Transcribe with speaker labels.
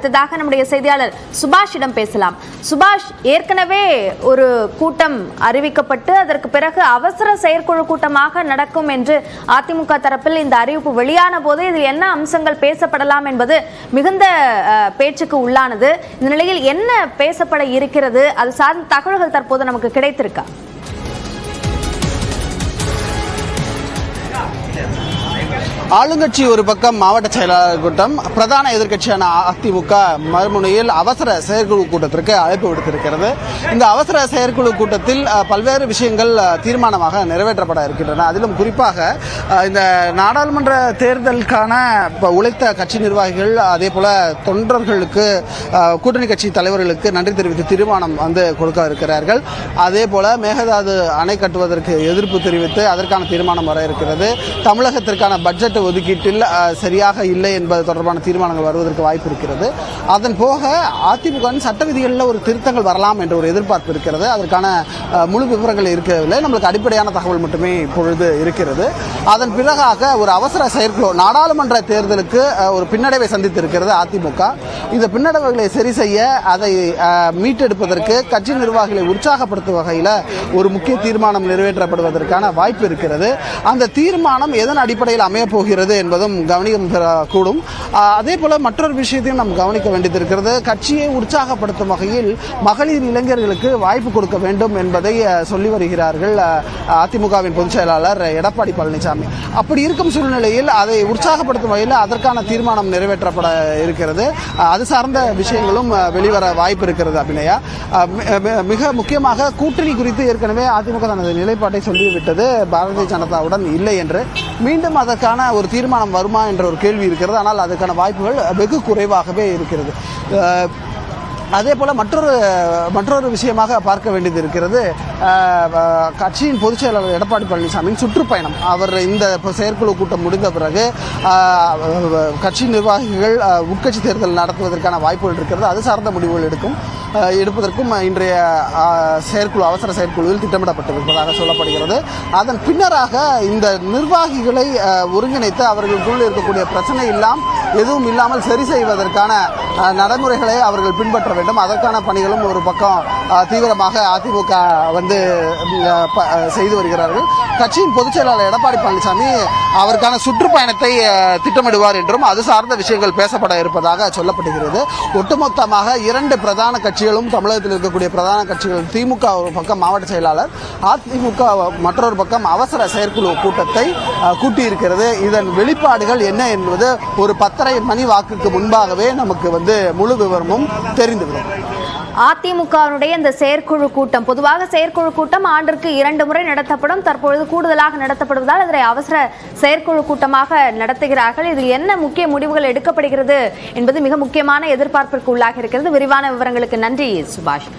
Speaker 1: அடுத்ததாக நம்முடைய செய்தியாளர் சுபாஷிடம் பேசலாம். சுபாஷ், ஏற்கனவே ஒரு கூட்டம் அறிவிக்கப்பட்டு அதற்கு பிறகு அவசர செயற்குழு கூட்டமாக நடக்கும் என்று அதிமுக தரப்பில் இந்த அறிவிப்பு வெளியான போது இதில் என்ன அம்சங்கள் பேசப்படலாம் என்பது மிகுந்த பேச்சுக்கு உள்ளானது. இந்த நிலையில் என்ன பேசப்பட இருக்கிறது, அது சார்ந்த தகவல்கள் தற்போது நமக்கு கிடைத்திருக்கா?
Speaker 2: ஆளுங்கட்சி ஒரு பக்கம் மாவட்ட செயலாளர் கூட்டம், பிரதான எதிர்க்கட்சியான அதிமுக மறுமுனையில் அவசர செயற்குழு கூட்டத்திற்கு அழைப்பு விடுத்திருக்கிறது. இந்த அவசர செயற்குழு கூட்டத்தில் பல்வேறு விஷயங்கள் தீர்மானமாக நிறைவேற்றப்பட இருக்கின்றன. அதிலும் குறிப்பாக இந்த நாடாளுமன்ற தேர்தலுக்கான உழைத்த கட்சி நிர்வாகிகள், அதே போல தொண்டர்களுக்கு, கூட்டணி கட்சி தலைவர்களுக்கு நன்றி தெரிவித்து தீர்மானம் கொடுக்க இருக்கிறார்கள். அதே போல மேகதாது அணை கட்டுவதற்கு எதிர்ப்பு தெரிவித்து அதற்கான தீர்மானம் வர இருக்கிறது. தமிழகத்திற்கான பட்ஜெட் ஒதுக்கீட்டில் சரியாக இல்லை என்பது தொடர்பான தீர்மானங்கள் வருவதற்கு வாய்ப்பு இருக்கிறது. அதன் போக அதிமுக சட்ட விதிகளில் ஒரு திருத்தங்கள் வரலாம் என்ற ஒரு எதிர்பார்ப்பு இருக்கிறது. அதற்கான முழு விவரங்கள் இருக்கவில்லை. நம்மளுக்கு அடிப்படையான தகவல் மட்டுமே இப்பொழுது இருக்கிறது. அதன் பிறகாக ஒரு அவசர செயற்குழு, நாடாளுமன்ற தேர்தலுக்கு ஒரு பின்னடைவை சந்தித்திருக்கிறது அதிமுக. இந்த பின்னடைவுகளை சரி செய்ய, அதை மீட்டெடுப்பதற்கு கட்சி நிர்வாகிகளை உற்சாகப்படுத்தும் வகையில் ஒரு முக்கிய தீர்மானம் நிறைவேற்றப்படுவதற்கான வாய்ப்பு இருக்கிறது. அந்த தீர்மானம் எதன் அடிப்படையில் அமைய போகிறது என்பதும் கவனிக்கூடும். அதே போல மற்றொரு விஷயத்தையும் நாம் கவனிக்க வேண்டியது இருக்கிறது. கட்சியை உற்சாகப்படுத்தும் வகையில் மகளிர் இளைஞர்களுக்கு வாய்ப்பு கொடுக்க வேண்டும் என்பதை சொல்லி வருகிறார்கள் அதிமுகவின் பொதுச் செயலாளர் எடப்பாடி பழனிசாமி. அப்படி இருக்கும் சூழ்நிலையில் அதை உற்சாகப்படுத்தும் வகையில் அதற்கான தீர்மானம் நிறைவேற்றப்பட இருக்கிறது. அது சார்ந்த விஷயங்களும் வெளிவர வாய்ப்பு இருக்கிறது. அபிநயா, மிக முக்கியமாக கூட்டணி குறித்து ஏற்கனவே அதிமுக தனது நிலைப்பாட்டை சொல்லிவிட்டது பாரதிய ஜனதாவுடன் இல்லை என்று. மீண்டும் அதற்கான ஒரு தீர்மானம் வருமா என்ற ஒரு கேள்வி இருக்கிறது. ஆனால் அதற்கான வாய்ப்புகள் வெகு குறைவாகவே இருக்கிறது. அதே போல மற்றொரு விஷயமாக பார்க்க வேண்டியது இருக்கிறது. கட்சியின் பொதுச் செயலாளர் எடப்பாடி பழனிசாமியின் சுற்றுப்பயணம். அவர் இந்த செயற்குழு கூட்டம் முடிந்த பிறகு கட்சி நிர்வாகிகள் உட்கட்சி தேர்தல் நடத்துவதற்கான வாய்ப்புகள் இருக்கிறது. அது சார்ந்த முடிவுகள் எடுப்பதற்கும் இன்றைய அவசர செயற்குழுவில் திட்டமிடப்பட்டிருப்பதாக சொல்லப்படுகிறது. அதன் பின்னராக இந்த நிர்வாகிகளை ஒருங்கிணைத்து அவர்களுக்குள் இருக்கக்கூடிய பிரச்சனை எதுவும் இல்லாமல் சரி செய்வதற்கான நடைமுறைகளை அவர்கள் பின்பற்ற வேண்டும். அதற்கான பணிகளும் ஒரு பக்கம் தீவிரமாக அதிமுக செய்து வருகிறார்கள். கட்சியின் பொதுச் செயலாளர் எடப்பாடி பழனிசாமி அவருக்கான சுற்றுப்பயணத்தை திட்டமிடுவார் என்றும் அது சார்ந்த விஷயங்கள் பேசப்பட இருப்பதாக சொல்லப்படுகிறது. ஒட்டுமொத்தமாக இரண்டு பிரதான கட்சிகளும், தமிழகத்தில் இருக்கக்கூடிய பிரதான கட்சிகள், திமுக ஒரு பக்கம் மாவட்ட செயலாளர், அதிமுக மற்றொரு பக்கம் அவசர செயற்குழு கூட்டத்தை கூட்டியிருக்கிறது. இதன் வெளிப்பாடுகள் என்ன என்பது ஒரு 10:30 மணி வாக்குக்கு முன்பாகவே நமக்கு முழு விவரமும் தெரிந்துவிடும்.
Speaker 1: அதிமுகவினுடைய இந்த செயற்குழு கூட்டம், பொதுவாக செயற்குழு கூட்டம் ஆண்டிற்கு 2 முறை நடத்தப்படும். தற்பொழுது கூடுதலாக நடத்தப்படுவதால் அதனை அவசர செயற்குழு கூட்டமாக நடத்துகிறார்கள். இதில் என்ன முக்கிய முடிவுகள் எடுக்கப்படுகிறது என்பது மிக முக்கியமான எதிர்பார்ப்பிற்கு உள்ளாக இருக்கிறது. விரிவான விவரங்களுக்கு நன்றி சுபாஷ்.